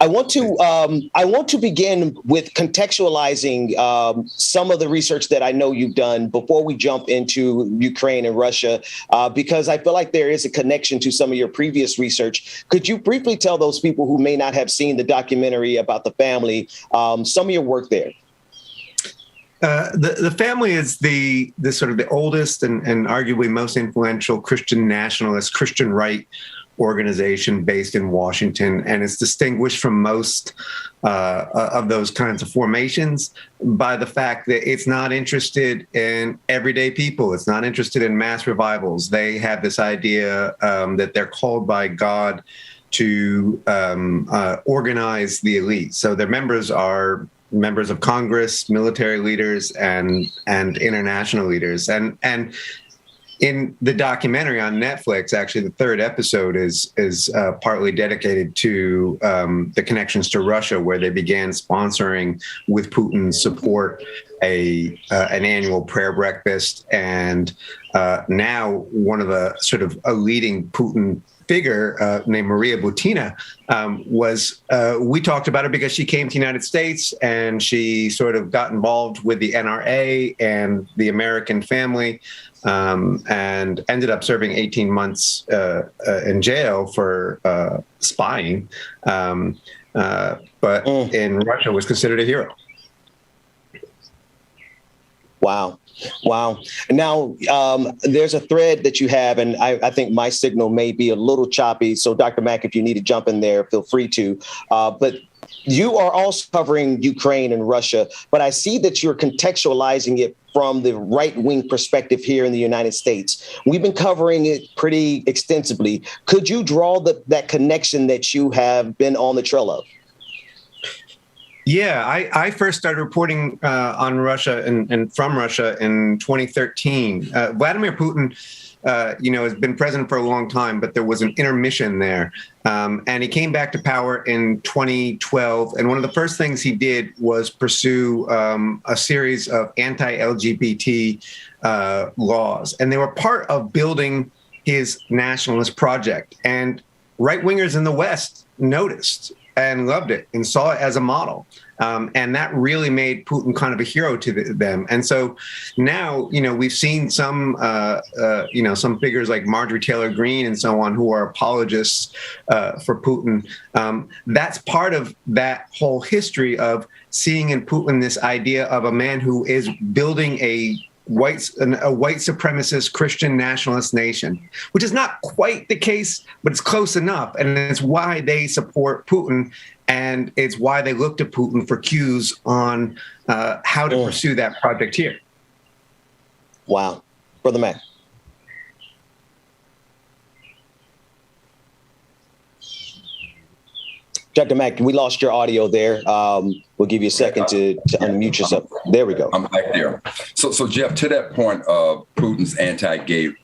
I want to begin with contextualizing some of the research that I know you've done before we jump into Ukraine and Russia, because I feel like there is a connection to some of your previous research. Could you briefly tell those people who may not have seen the documentary about the family some of your work there? The family is the sort of the oldest and arguably most influential Christian nationalist, Christian right organization based in Washington, and it's distinguished from most of those kinds of formations by the fact that it's not interested in everyday people. It's not interested in mass revivals. They have this idea that they're called by God to organize the elite. So their members are members of Congress, military leaders, and international leaders. And in the documentary on Netflix, actually, the third episode is partly dedicated to the connections to Russia, where they began sponsoring, with Putin's support, an annual prayer breakfast. And now one of the sort of a leading Putin figure named Maria Butina we talked about her because she came to the United States and she sort of got involved with the NRA and the American family, and ended up serving 18 months in jail for spying, but in Russia was considered a hero. Wow. Now, there's a thread that you have, and I think my signal may be a little choppy. So, Dr. Mack, if you need to jump in there, feel free to. But you are also covering Ukraine and Russia, but I see that you're contextualizing it from the right-wing perspective here in the United States. We've been covering it pretty extensively. Could you draw that connection that you have been on the trail of? Yeah, I first started reporting on Russia and from Russia in 2013. Vladimir Putin, has been president for a long time, but there was an intermission there. And he came back to power in 2012. And one of the first things he did was pursue a series of anti-LGBT laws. And they were part of building his nationalist project. And right-wingers in the West noticed and loved it and saw it as a model. And that really made Putin kind of a hero to them. And so now, we've seen some figures like Marjorie Taylor Greene and so on who are apologists for Putin. That's part of that whole history of seeing in Putin this idea of a man who is building a white supremacist Christian nationalist nation, which is not quite the case, but it's close enough. And it's why they support Putin. And it's why they look to Putin for cues on how to pursue that project here. Wow. Brother Matt. Dr. Mack, we lost your audio there. We'll give you a second to unmute yourself. There we go. I'm back there. So Jeff, to that point of Putin's anti-gay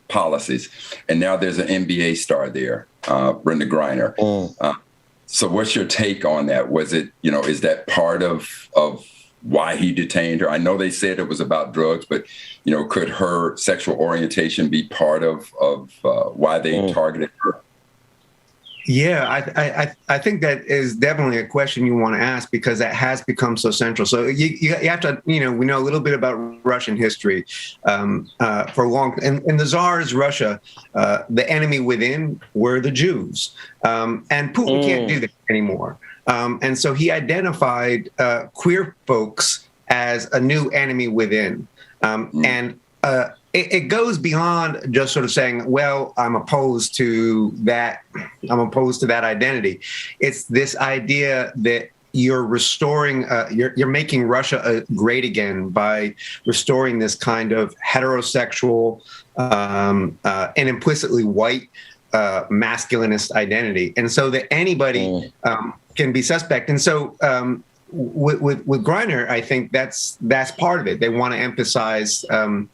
policies, and now there's an NBA star there, Brenda Griner. So what's your take on that? Was it, is that part of why he detained her? I know they said it was about drugs, but, could her sexual orientation be part of why they targeted her? Yeah, I think that is definitely a question you want to ask because that has become so central. So you have to, we know a little bit about Russian history for a long, in the Tsar's Russia, the enemy within were the Jews. And Putin can't do that anymore. And so he identified queer folks as a new enemy within. It goes beyond just sort of saying, well, I'm opposed to that identity. It's this idea that you're restoring, you're making Russia great again by restoring this kind of heterosexual and implicitly white masculinist identity. And so that anybody can be suspect. And so with Griner, I think that's part of it. They want to emphasize a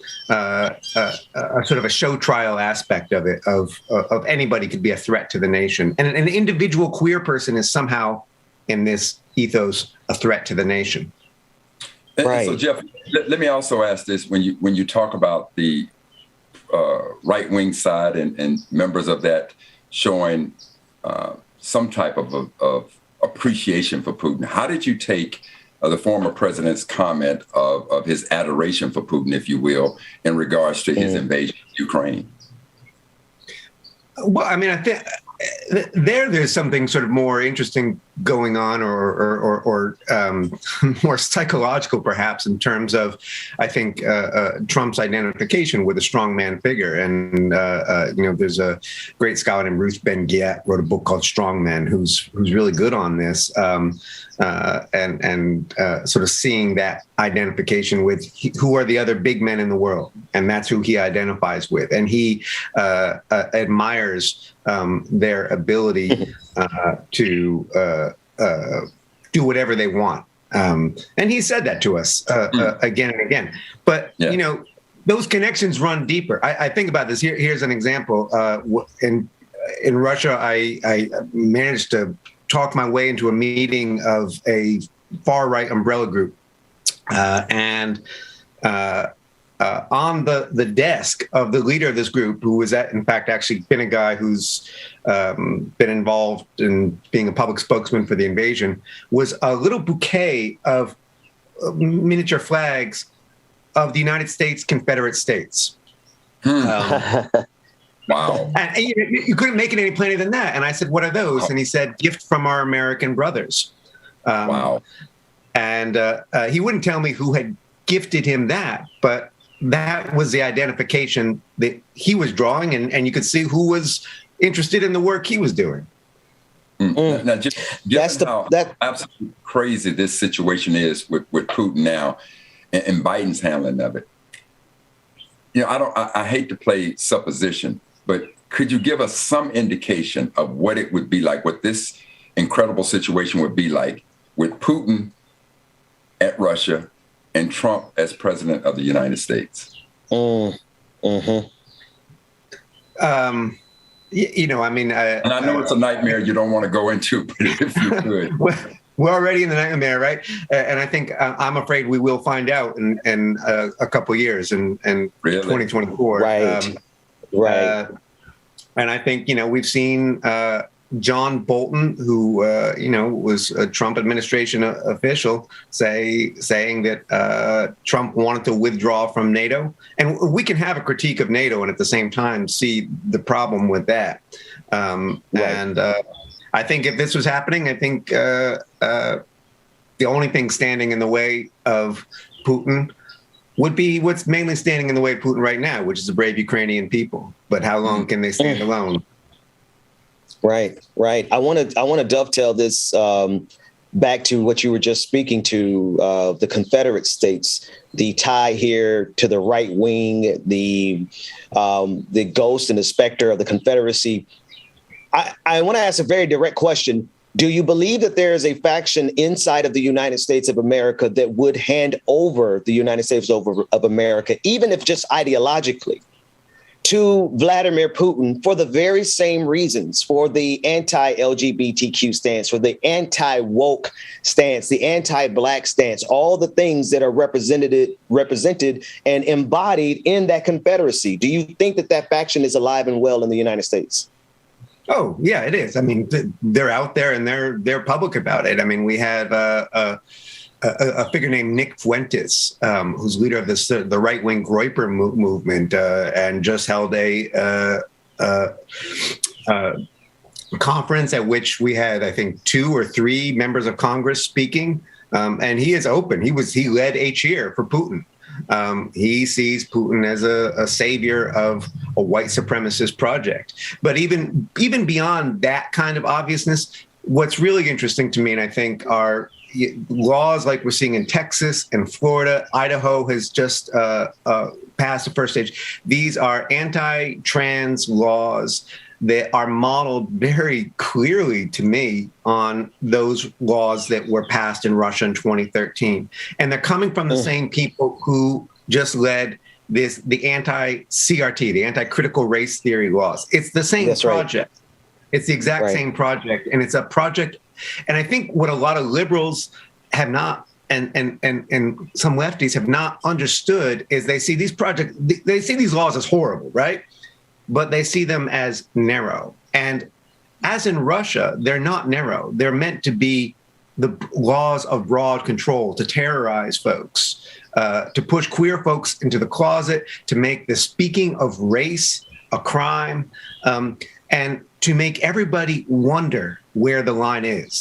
sort of a show trial aspect of it, of anybody could be a threat to the nation, and an individual queer person is somehow in this ethos a threat to the nation. Right. So Jeff, let me also ask this: when you talk about the right wing side and members of that showing some type of appreciation for Putin. How did you take the former president's comment of his adoration for Putin, if you will, in regards to his invasion of Ukraine? Well, I mean, I think there's something sort of more interesting going on, or more psychological, perhaps, in terms of, I think, Trump's identification with a strongman figure. And there's a great scholar named Ruth Ben-Ghiat wrote a book called Strongmen, who's really good on this, and sort of seeing that identification with who are the other big men in the world, and that's who he identifies with, and he admires their ability to do whatever they want. And he said that to us again and again. But, those connections run deeper. I think about this. Here's an example. In Russia, I managed to talk my way into a meeting of a far-right umbrella group. And on the desk of the leader of this group, who was in fact actually been a guy who's been involved in being a public spokesman for the invasion, was a little bouquet of miniature flags of the United States Confederate States. Wow. And you couldn't make it any plainer than that. And I said, what are those? Wow. And he said, gift from our American brothers. Wow. And he wouldn't tell me who had gifted him that, but that was the identification that he was drawing, and you could see who was interested in the work he was doing. Now, just how absolutely crazy this situation is with Putin now and Biden's handling of it. I hate to play supposition, but could you give us some indication of what it would be like, what this incredible situation would be like with Putin at Russia and Trump as president of the United States? And I know it's a nightmare you don't want to go into, but if you could. We're already in the nightmare, right? And I think I'm afraid we will find out in a couple of years, in really? 2024. Right. And I think, we've seen John Bolton, who was a Trump administration official, saying that Trump wanted to withdraw from NATO, and we can have a critique of NATO and at the same time see the problem with that. Right. And I think if this was happening, I think the only thing standing in the way of Putin would be what's mainly standing in the way of Putin right now, which is the brave Ukrainian people. But how long can they stand alone? Right. I want to dovetail this back to what you were just speaking to, the Confederate States, the tie here to the right wing, the ghost and the specter of the Confederacy. I want to ask a very direct question. Do you believe that there is a faction inside of the United States of America that would hand over the United States of America, even if just ideologically, to Vladimir Putin for the very same reasons, for the anti-LGBTQ stance, for the anti-woke stance, the anti-Black stance, all the things that are represented and embodied in that Confederacy? Do you think that faction is alive and well in the United States? Oh, yeah, it is. I mean, they're out there and they're public about it. I mean, we have a figure named Nick Fuentes, who's leader of the right-wing Groyper movement, and just held a conference at which we had, I think, 2 or 3 members of Congress speaking. And he is open. He led a cheer for Putin. He sees Putin as a savior of a white supremacist project. But even beyond that kind of obviousness, what's really interesting to me, and I think, are laws like we're seeing in Texas and Florida. Idaho has just passed the first stage. These are anti-trans laws that are modeled very clearly to me on those laws that were passed in Russia in 2013. And they're coming from the same people who just led the anti-CRT, the anti-critical race theory laws. It's the same project. Right. It's the exact same project. And it's a project. And I think what a lot of liberals have not, and some lefties have not understood, is they see these projects, they see these laws as horrible, right? But they see them as narrow. And as in Russia, they're not narrow. They're meant to be the laws of broad control, to terrorize folks, to push queer folks into the closet, to make the speaking of race a crime, and to make everybody wonder where the line is.